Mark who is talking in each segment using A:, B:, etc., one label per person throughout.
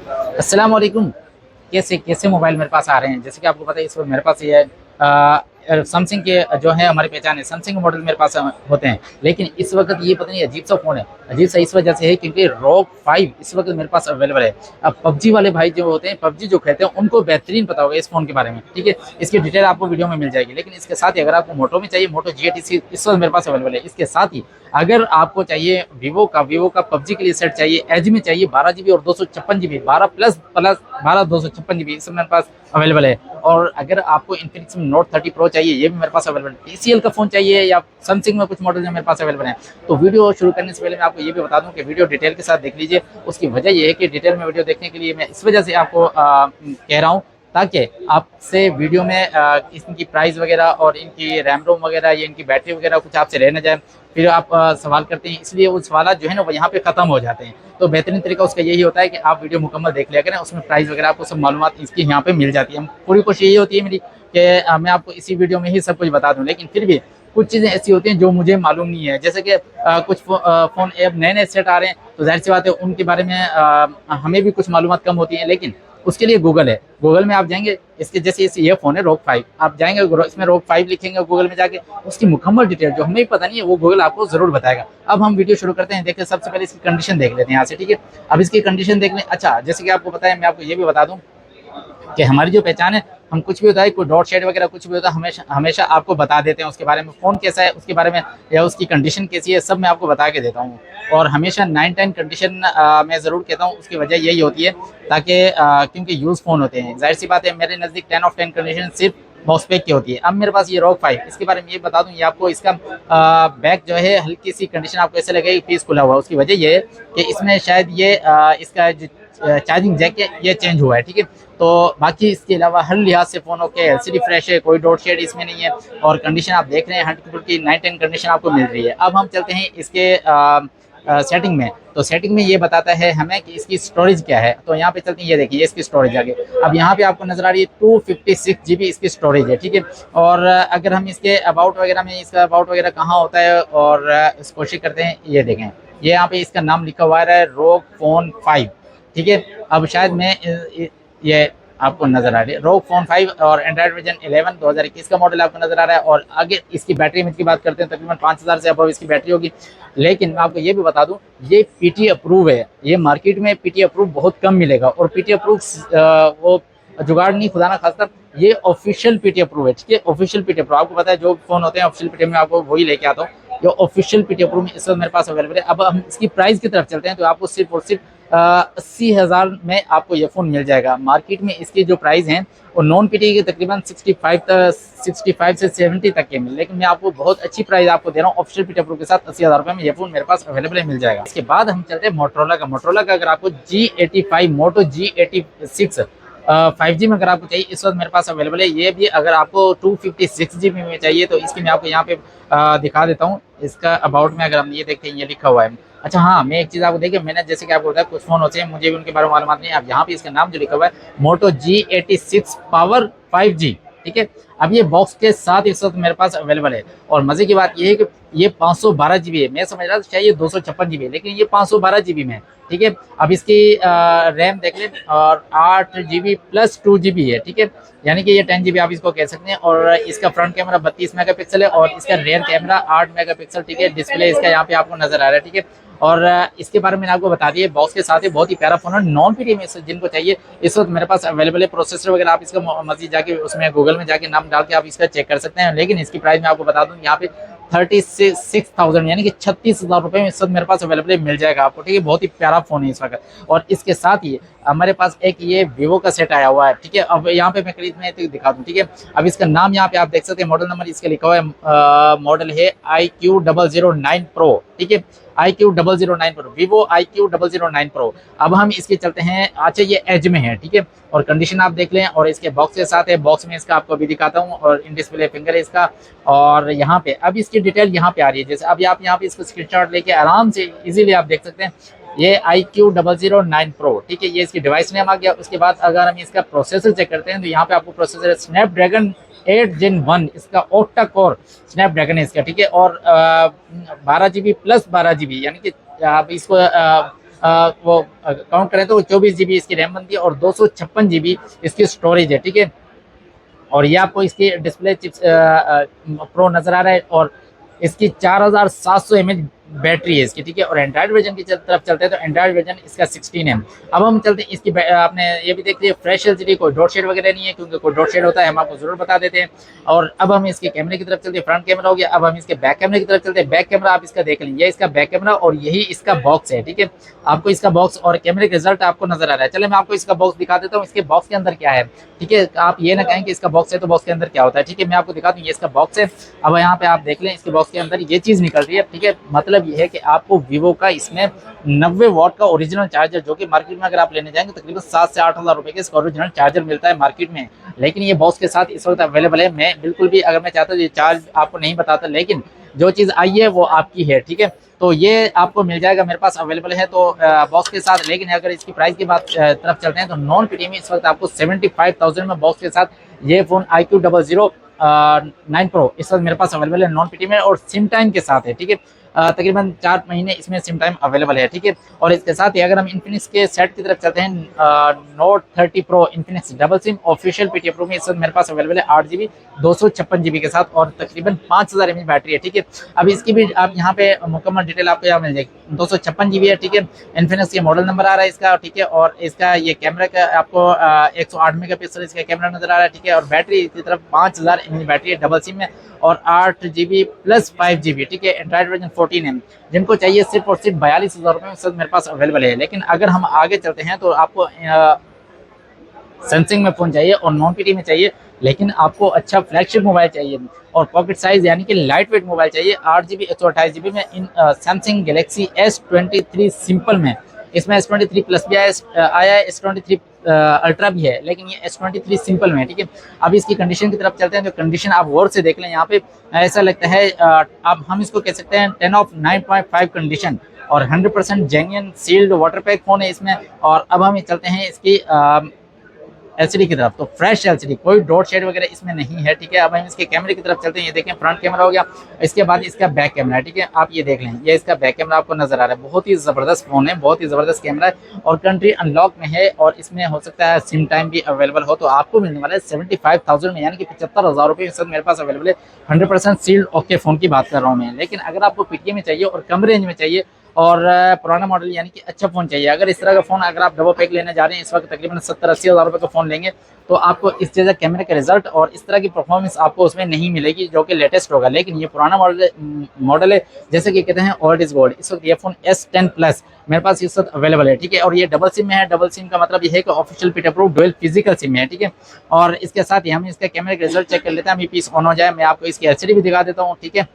A: अस्सलाम वालेकुम। कैसे कैसे मोबाइल मेरे पास आ रहे हैं, जैसे कि आपको पता है इस वक्त मेरे पास ये सैमसंग के जो है हमारी पहचान है, सैमसंग मॉडल मेरे पास होते हैं। लेकिन इस वक्त ये पता नहीं अजीब सा फ़ोन है, अजीब सा इस वजह से है क्योंकि रॉक 5 इस वक्त मेरे पास अवेलेबल है। अब पबजी वाले भाई जो होते हैं, पबजी जो खेलते हैं, उनको बेहतरीन पता होगा इस फ़ोन के बारे में, ठीक है। इसकी डिटेल आपको वीडियो में मिल जाएगी। लेकिन इसके साथ ही अगर आपको मोटो में चाहिए, मोटो G80 इस वक्त मेरे पास अवेलेबल है। इसके साथ ही अगर आपको चाहिए वीवो का पबजी के लिए सेट चाहिए, एज में चाहिए 12 GB और 256 GB, 12 प्लस प्लस 12 256 GB, इस मेरे पास अवेलेबल है। और अगर आपको इन्फिनिक्स नोट 30 प्रो चाहिए, ये भी मेरे पास अवेलेबल है। TCL का फोन चाहिए या सैमसंग में कुछ मॉडल जो मेरे पास अवेलेबल है। तो वीडियो शुरू करने से पहले मैं आपको ये भी बता दूं कि वीडियो डिटेल के साथ देख लीजिए। उसकी वजह ये है कि डिटेल में वीडियो देखने के लिए मैं इस वजह से आपको कह रहा हूँ, ताकि आपसे वीडियो में इनकी प्राइस वगैरह और इनकी रैम रोम वगैरह या इनकी बैटरी वगैरह कुछ आपसे रह न जाए। फिर आप सवाल करते हैं, इसलिए वो सवाल जो है ना वो यहाँ पे ख़त्म हो जाते हैं। तो बेहतरीन तरीका उसका यही होता है कि आप वीडियो मुकम्मल देख लिया करें, उसमें प्राइस वगैरह आपको सब मालूमात इसकी यहाँ पे मिल जाती है। पूरी कोशिश यही होती है मेरी कि मैं आपको इसी वीडियो में ही सब कुछ बता दूँ। लेकिन फिर भी कुछ चीज़ें ऐसी होती हैं जो मुझे मालूम नहीं है, जैसे कि कुछ फ़ोन ऐप नए नए सेट आ रहे हैं, तो जाहिर सी बात है उनके बारे में हमें भी कुछ मालूमात कम होती हैं। लेकिन उसके लिए गूगल है, गूगल में आप जाएंगे, इसके जैसे ये फ़ोन है रॉक 5, आप जाएंगे इसमें रॉक 5 लिखेंगे गूगल में जाके, उसकी मुकम्मल डिटेल जो हमें भी पता नहीं है वो गूगल आपको ज़रूर बताएगा। अब हम वीडियो शुरू करते हैं। देखिए सबसे पहले इसकी कंडीशन देख लेते हैं यहाँ से, ठीक है। अब इसकी कंडीशन देख लें। अच्छा, जैसे कि आपको पता है, मैं आपको ये भी बता दूँ कि हमारी जो पहचान है, हम कुछ भी होता है, कोई डॉट शेड वगैरह कुछ भी होता है, हमेशा हमेशा आपको बता देते हैं उसके बारे में, फ़ोन कैसा है उसके बारे में या उसकी कंडीशन कैसी है, सब मैं आपको बता के देता हूँ। और हमेशा 9-10 कंडीशन मैं ज़रूर कहता हूँ। उसकी वजह यही होती है ताकि क्योंकि यूज़ फ़ोन होते हैं, जाहिर सी बात है मेरे नज़दीक 10 ऑफ 10 कंडीशन सिर्फ बॉक्स पैक की होती है। अब मेरे पास ये रॉक 5, इसके बारे में ये बता दूं, ये आपको इसका बैक जो है हल्की सी कंडीशन आपको ऐसे लगेगी पीस खुला हुआ है। उसकी वजह ये है कि इसमें शायद ये इसका जो चार्जिंग जैक है ये चेंज हुआ है, ठीक है। तो बाकी इसके अलावा हर लिहाज से फ़ोन ओके, LCD फ्रेश है, कोई डॉट शेड इसमें नहीं है। और कंडीशन आप देख रहे हैं 100 की 9-10 कंडीशन आपको मिल रही है। अब हम चलते हैं इसके सेटिंग में। तो सेटिंग में ये बताता है हमें कि इसकी स्टोरेज क्या है। तो यहाँ पे चलते हैं, ये देखिए इसकी स्टोरेज आगे। अब यहाँ पे आपको नजर आ रही है 256 GB इसकी स्टोरेज है, ठीक है। और अगर हम इसके अबाउट वगैरह में, इसका अबाउट वगैरह कहाँ होता है और कोशिश करते हैं, ये देखें, ये यहाँ पे इसका नाम लिखा हुआ है रॉक फोन 5, ठीक है। अब शायद मैं ये आपको नजर आ रही है रॉक फोन 5 और एंड्रॉइड वर्जन 11 2021 का मॉडल आपको नजर आ रहा है। और आगे इसकी बैटरी में की बात करते हैं, तकरीबन 5000 से अबव इसकी बैटरी होगी। लेकिन मैं आपको ये भी बता दूं, ये PT अप्रूव है। ये मार्केट में PT अप्रूव बहुत कम मिलेगा, और PT अप्रूव वो जुगाड़ नहीं, खुदा ना खास्ता, ये ऑफिशियल PT अप्रूव है, ठीक है। ऑफिशियल PT अप्रूव आपको पता है, जो फोन होते हैं ऑफिशियल PT में आपको वही लेके आता हूँ जो ऑफिशियल PT अप्रूव में इस वक्त मेरे पास अवेलेबल है। अब हम इसकी प्राइस की तरफ चलते हैं, तो आपको सिर्फ और सिर्फ 80,000 में आपको ये फ़ोन मिल जाएगा। मार्केट में इसकी जो प्राइस हैं वो नॉन PT के तकरीबन 65 से 70 तक के मिल, लेकिन मैं आपको बहुत अच्छी प्राइस आपको दे रहा हूँ ऑफिशियल PT अप्रूव के साथ। 80,000 रुपये में ये फ़ोन मेरे पास अवेलेबल मिल जाएगा। इसके बाद हम चलते हैं मोटरोला का। मोटरोला का अगर आपको G85 मोटो G86 5G में अगर आपको चाहिए, इस वक्त मेरे पास अवेलेबल है। ये भी अगर आपको 256 GB में चाहिए, तो इसकी मैं आपको यहाँ पे दिखा देता हूँ। इसका अबाउट में अगर हम ये देखते हैं, ये लिखा हुआ है। अच्छा हाँ, मैं एक चीज़ आपको देखिए, मैंने जैसे कि आपको बताया कुछ फ़ोन होते हैं मुझे भी उनके बारे में मालूम नहीं है। अब यहाँ पे इसका नाम जो लिखा हुआ है मोटो G86 पावर 5G, ठीक है। अब ये बॉक्स के साथ इस वक्त मेरे पास अवेलेबल है। और मजे की बात ये है कि ये 512 GB है। मैं समझ रहा था शायद ये 256 GB है, लेकिन ये 512 GB में है, ठीक है। अब इसकी रैम देख लें, और 8 GB प्लस 2 GB है, ठीक है। यानी कि ये 10 GB आप इसको कह सकते हैं। और इसका फ्रंट कैमरा 32 मेगापिक्सल है, और इसका रेयर कैमरा 8 मेगापिक्सल, ठीक है। डिस्प्ले इसका यहाँ पे आपको नजर आ रहा है, ठीक है। और इसके बारे में मैंने आपको बता दिया, बॉक्स के साथ ही बहुत ही प्यारा फोन है। नॉन PT में जिनको चाहिए इस वक्त मेरे पास अवेलेबल है। प्रोसेसर वगैरह आप इसका मजीद जाके उसमें गूगल में जाके नाम डाल के आप इसका चेक कर सकते हैं। लेकिन इसकी प्राइस मैं आपको बता दूं, यहाँ पे 36,000 यानी कि 36,000 रुपये में इस वक्त मेरे पास अवेलेबल मिल जाएगा आपको, ठीक है। बहुत ही प्यारा फोन है इस वक्त। और इसके साथ ही हमारे पास एक ये वीवो का सेट आया हुआ है, ठीक है। अब यहाँ पे मैं करीब में दिखा दूँ, ठीक है। अब इसका नाम यहाँ पे आप देख सकते हैं, मॉडल नंबर इसका लिखा हुआ है, मॉडल है IQ009 Pro, ठीक है। IQ009 Pro, Vivo IQ009 Pro। अब हम इसके चलते हैं। अच्छा, ये एज में है, ठीक है। और कंडीशन आप देख लें, और इसके बॉक्स के साथ है। बॉक्स में इसका आपको अभी दिखाता हूँ, और इन डिस्प्ले फिंगर है इसका। और यहाँ पे अब इसकी डिटेल यहाँ पे आ रही है, जैसे अभी आप यहाँ पे इसको स्क्रीनशॉट लेके आराम से इजीली आप देख सकते हैं। ये IQ009 Pro, ठीक है। ये इसकी डिवाइस नेम आ गया। उसके बाद अगर हम इसका प्रोसेसर चेक करते हैं, तो यहाँ पे आपको प्रोसेसर स्नैपड्रैगन 8 Gen 1 इसका ऑक्टा कोर स्नैपड्रैगन है इसका, ठीक है। और 12 GB प्लस 12 GB, यानी कि आप इसको वो काउंट करें तो 24 GB इसकी रैम बनती है और 256 GB इसकी स्टोरेज है, ठीक है। और ये आपको इसकी डिस्प्ले चिप्स प्रो नज़र आ रहा है और इसकी 4700 mAh बैटरी है इसकी, ठीक है। और एंड्रॉइड वर्जन की तरफ चलते हैं तो एंड्रॉइड वर्जन इसका 16 है। अब हम चलते हैं इसकी आपने ये भी देख लिया फ्रेश एलसीडी, कोई डॉट शेड वगैरह नहीं है, क्योंकि कोई डॉट शेड होता है हम आपको जरूर बता देते हैं। और अब हम इसके कैमरे की तरफ चलते हैं, फ्रंट कैमरा हो गया। अब हम इसके बैक कैमरे की तरफ चलते हैं। बैक कैमरा आप इसका देख लें, ये इसका बैक कैमरा और यही इसका बॉक्स है, ठीक है। आपको इसका बॉक्स और कैमरे का रिजल्ट आपको नजर आ रहा है। चले मैं आपको इसका बॉक्स दिखा देता हूँ, इसके बॉक्स के अंदर क्या है, ठीक है। आप ये ना कहें कि इसका बॉक्स है तो बॉक्स के अंदर क्या होता है, ठीक है। मैं आपको दिखा दूँ, ये इसका बॉक्स है। अब यहाँ पे आप देख लें इसके बॉक्स के अंदर ये चीज निकल रही है, ठीक है। मतलब ये है कि आपको वीवो का इसमें 90 वॉट का ओरिजिनल चार्जर, जो कि मार्केट में अगर आप लेने जाएंगे तकरीबन 7 से 8 हज़ार रुपए के इसका ओरिजिनल चार्जर मिलता है मार्केट में, लेकिन ये बॉक्स के साथ इस वक्त अवेलेबल है। मैं बिल्कुल भी अगर मैं चाहता तो ये चार्ज आपको नहीं बताता, लेकिन जो चीज़ आई है वो आपकी है, ठीक है। तो ये आपको मिल जाएगा, मेरे पास अवेलेबल है तो बॉक्स के साथ। लेकिन अगर इसकी प्राइस की बात तरफ चलते हैं तो नॉन पीटी में इस वक्त आपको 75,000 में बॉक्स के साथ ये फोन iQ00 9 Pro इस वक्त मेरे पास अवेलेबल है नॉन पीटी में और सिम टाइम के साथ है, ठीक है। तकरीबन 4 महीने इसमें सिम टाइम अवेलेबल है, ठीक है। और इसके साथ ही अगर हम इन्फिनिक्स के सेट की तरफ चलते हैं, note 30 pro Infinix double SIM official PT pro में इस वक्त मेरे पास अवेलेबल है 8 GB 256 GB के साथ और तकरीबन 5000 mAh बैटरी है, ठीक है। अब इसकी भी आप यहाँ पे मुकम्मल डिटेल आपको यहाँ मिल जाएगी। 256 GB है, ठीक है। इन्फिनिक्स ये मॉडल नंबर आ रहा है इसका, ठीक है। और इसका ये कैमरा का आपको 108 मेगापिक्सल इसका कैमरा नजर आ रहा है, ठीक है। और बैटरी की तरफ 5000 mAh बैटरी है डबल सिम में और 8 GB प्लस 5 GB, ठीक है। एंड्रॉइड वर्जन 14 है। जिनको चाहिए सिर्फ और सिर्फ 42,000 रुपये में सब मेरे पास अवेलेबल है। लेकिन अगर हम आगे चलते हैं तो आपको सैमसंग में फ़ोन चाहिए और नॉन पीटी में चाहिए, लेकिन आपको अच्छा फ्लैगशिप मोबाइल चाहिए और पॉकेट साइज यानी कि लाइट वेट मोबाइल चाहिए 8 GB 128 GB में इन सैमसंग गैलेक्सी S23 सिंपल में। इसमें S23 प्लस भी आया है, S23 अल्ट्रा भी है, लेकिन ये S23 सिंपल में है, ठीक है। अब इसकी कंडीशन की तरफ चलते हैं तो कंडीशन आप गौर से देख लें, यहाँ पे ऐसा लगता है अब हम इसको कह सकते हैं 10 ऑफ 9.5 कंडीशन और 100% genuine sealed water pack phone है इसमें। और अब हम चलते हैं इसकी एलसीडी की तरफ, तो फ्रेश एलसीडी, कोई डॉट शेड वगैरह इसमें नहीं है, ठीक है। अब हम इसके कैमरे की तरफ चलते हैं, ये देखें फ्रंट कैमरा हो गया, इसके बाद इसका बैक कैमरा है, ठीक है। आप ये देख लें, ये इसका बैक कैमरा आपको नजर आ रहा है, बहुत ही जबरदस्त फोन है, बहुत ही जबरदस्त कैमरा है और कंट्री अनलॉक में है और इसमें हो सकता है सिम टाइम भी अवेलेबल हो। तो आपको मिलने वाला है 75,000 में, यानी कि 75,000 रुपये इस वक्त मेरे पास अवेलेबल है। 100% सील्ड ओके फोन की बात कर रहा हूँ मैं। लेकिन अगर आपको पीटीए में चाहिए और कम रेंज में चाहिए और पुराना मॉडल यानी कि अच्छा फोन चाहिए, अगर इस तरह का फोन अगर आप डबल पैक लेने जा रहे हैं इस वक्त तकरीबन 70-80 हज़ार रुपये का फोन लेंगे तो आपको इस जैसा कैमरे का रिजल्ट और इस तरह की परफॉर्मेंस आपको उसमें नहीं मिलेगी जो कि लेटेस्ट होगा। लेकिन ये पुराना मॉडल है, जैसे कि कहते हैं ओल्ड इज गोल्ड। इस वक्त ये फोन S10 प्लस मेरे पास इस वक्त अवेलेबल है, ठीक है। और ये डबल सिम में है, डबल सिम का मतलब ये है कि official PT pro dual physical SIM है, ठीक है। और इसके साथ ही हम इसका कैमरे का रिजल्ट चेक कर लेते हैं। अभी पीस ऑन हो जाए, मैं आपको इसकी एलसीडी भी दिखा देता हूँ, ठीक है।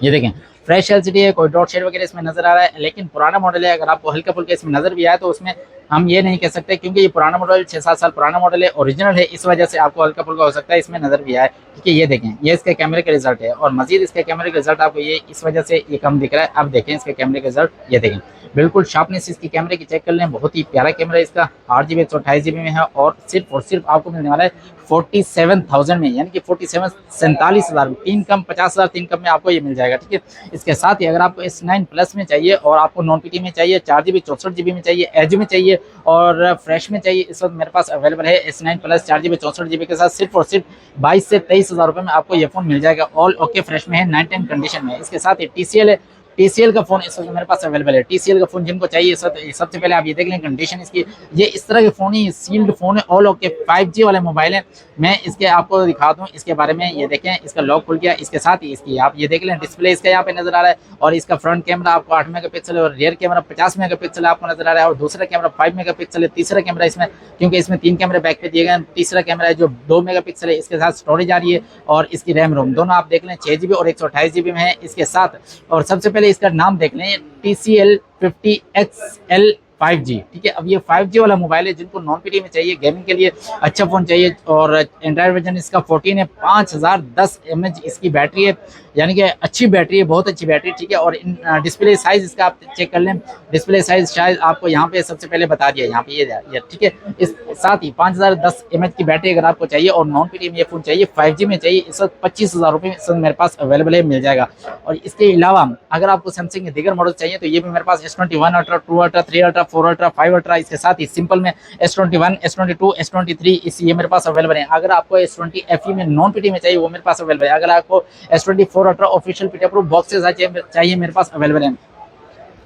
A: ये देखें फ्रेश एलसीडी है, कोई डॉट शेड वगैरह इसमें नजर आ रहा है, लेकिन पुराना मॉडल है। अगर आपको हल्का फुल्का इसमें नजर भी आया तो उसमें हम ये नहीं कह सकते, क्योंकि ये पुराना मॉडल 6-7 साल पुराना मॉडल है, ओरिजिनल है, इस वजह से आपको हल्का फुल्का हो सकता है इसमें नजर भी आए, ठीक है। ये देखें, ये इसके कैमरे का रिजल्ट है और मजीद इसके कैमरे का रिजल्ट आपको ये इस वजह से ये कम दिख रहा है। अब देखें इसके कैमरे का रिजल्ट, ये देखें बिल्कुल शार्पनेस इसकी कैमरे की चेक कर लें, बहुत ही प्यारा कैमरा इसका 8 GB 128 GB में है और सिर्फ आपको मिलने वाला है 47,000 में, यानी कि 47,000 3 कम 50,000 3 कम में आपको ये मिल जाएगा, ठीक है। इसके साथ ही अगर आपको S9 प्लस में चाहिए और आपको नॉन पीटी में चाहिए, 4 GB 64 GB में चाहिए, एज में चाहिए और फ्रेश में चाहिए, इस वक्त मेरे पास अवेलेबल है S9 प्लस 4 GB 64 GB के साथ सिर्फ और सिर्फ 22 से 23 हज़ार रुपये में आपको ये फोन मिल जाएगा। ऑल ओके फ्रेश में है, 9-10 कंडीशन में। इसके साथ ही TCL है, TCL का फोन इस वक्त मेरे पास अवेलेबल है। TCL का फोन जिनको चाहिए इस वक्त सबसे पहले आप ये देख लें कंडीशन इसकी, ये इस तरह के फोन ही सील्ड फोन है, ऑल ओके 5G वाले मोबाइल है। मैं इसके आपको दिखा दूं इसके बारे में, ये देखें इसका लॉक खुल गया, इसके साथ ही इसकी आप ये देख लें डिस्प्ले इसका यहाँ पे नजर आ रहा है और इसका फ्रंट कैमरा आपको 8 मेगापिक्सल है और रियर कैमरा 50 मेगापिक्सल आपको नजर आ रहा है और दूसरा कैमरा 5 मेगापिक्सल है। तीसरा कैमरा इसमें, क्योंकि इसमें 3 कैमरे बैक पे दिए गए, तीसरा कैमरा है जो 2 मेगापिक्सल है, इसके साथ स्टोरेज आ रही है और इसकी रैम रोम दोनों आप देख लें 6 GB और 128 GB में है इसके साथ। और सबसे पहले इसका नाम देख लें, TCL 50XL 5G, ठीक है। अब ये 5G वाला मोबाइल है, जिनको नॉन पीटी में चाहिए, गेमिंग के लिए अच्छा फ़ोन चाहिए, और एंड्रॉइड वर्जन इसका 14 है, 5010 mAh इसकी बैटरी है, यानी कि अच्छी बैटरी है, बहुत अच्छी बैटरी, ठीक है। और डिस्प्ले साइज़ इसका आप चेक कर लें, डिस्प्ले साइज़ शायद आपको यहाँ पे सबसे पहले बता दिया, यहाँ पे ये ठीक है। इस साथ ही 5010 mAh की बैटरी अगर आपको चाहिए और नॉन पीटी में ये फ़ोन चाहिए, 5G में चाहिए, इस वक्त 25,000 रुपये में मेरे पास अवेलेबल है, मिल जाएगा। और इसके अलावा अगर आपको सैमसंग के दीगर मॉडल चाहिए तो ये भी मेरे पास S21 ultra, 2 ultra, 3 ultra, 4 ultra, 5 ultra, इसके साथ ही सिंपल में S21, S22, S23 इस ये मेरे पास अवेलेबल है। अगर आपको S20 FE में नॉन पीटी में चाहिए वो मेरे पास अवेलेबल है। अगर आपको S24 ultra official PT approve boxes चाहिए मेरे पास अवेलेबल है।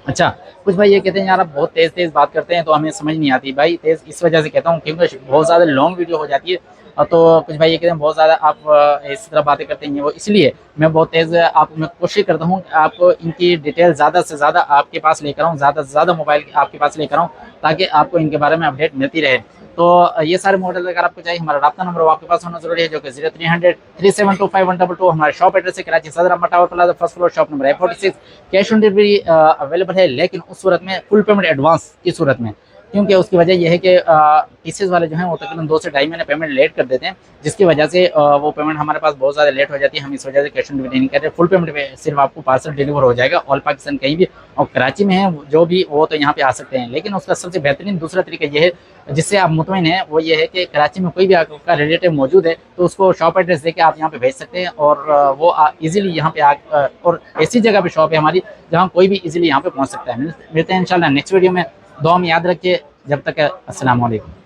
A: अच्छा, कुछ भाई ये कहते हैं यार आप बहुत तेज़ तेज़ बात करते हैं तो हमें समझ नहीं आती। भाई तेज़ इस वजह से कहता हूँ क्योंकि बहुत ज़्यादा लॉन्ग वीडियो हो जाती है, तो कुछ भाई ये कहते हैं बहुत ज़्यादा आप इस तरह बातें करते हैं, वो इसलिए मैं बहुत तेज़ मैं कोशिश करता हूँ आपको इनकी डिटेल ज़्यादा से ज़्यादा आपके पास लेकर आऊँ, ज़्यादा से ज़्यादा मोबाइल आपके पास लेकर आऊँ, ताकि आपको इनके बारे में अपडेट मिलती रहे। तो ये सारे मॉडल अगर आपको चाहिए, हमारा राब्ता नंबर आपके पास होना जरूरी है, जो कि 0300 3725122। हमारा शॉप एड्रेस है Karachi Saddar Ahmed tower plaza, first floor, shop number है 46। कैश ऑन डिलीवरी अवेलेबल है, लेकिन उस सूरत में फुल पेमेंट एडवांस की सूरत में, क्योंकि उसकी वजह यह है कि पीसेज वाले जो हैं वो तकरीबन 2 से ढाई महीने पेमेंट लेट कर देते हैं, जिसकी वजह से वो पेमेंट हमारे पास बहुत ज़्यादा लेट हो जाती है। हम इस वजह से कैश ऑन डिलीवरी नहीं कर रहे, फुल पेमेंट पे सिर्फ आपको पार्सल डिलीवर हो जाएगा ऑल पाकिस्तान कहीं भी, और कराची में है जो भी वो तो यहाँ पे आ सकते हैं। लेकिन उसका सबसे बेहतरीन दूसरा तरीका ये है जिससे आप मुतमईन हैं, वो ये है कि कराची में कोई भी आपका रिलेटिव मौजूद है तो उसको शॉप एड्रेस दे के आप यहाँ पे भेज सकते हैं, और वो ईजिली यहाँ पे और ऐसी जगह पे शॉप है हमारी जहाँ कोई भी ईजिली यहाँ पे पहुँच सकता है। मिलते हैं इंशाल्लाह नेक्स्ट वीडियो में। दुआ में याद रखिए, जब तक अस्सलाम वालेकुम।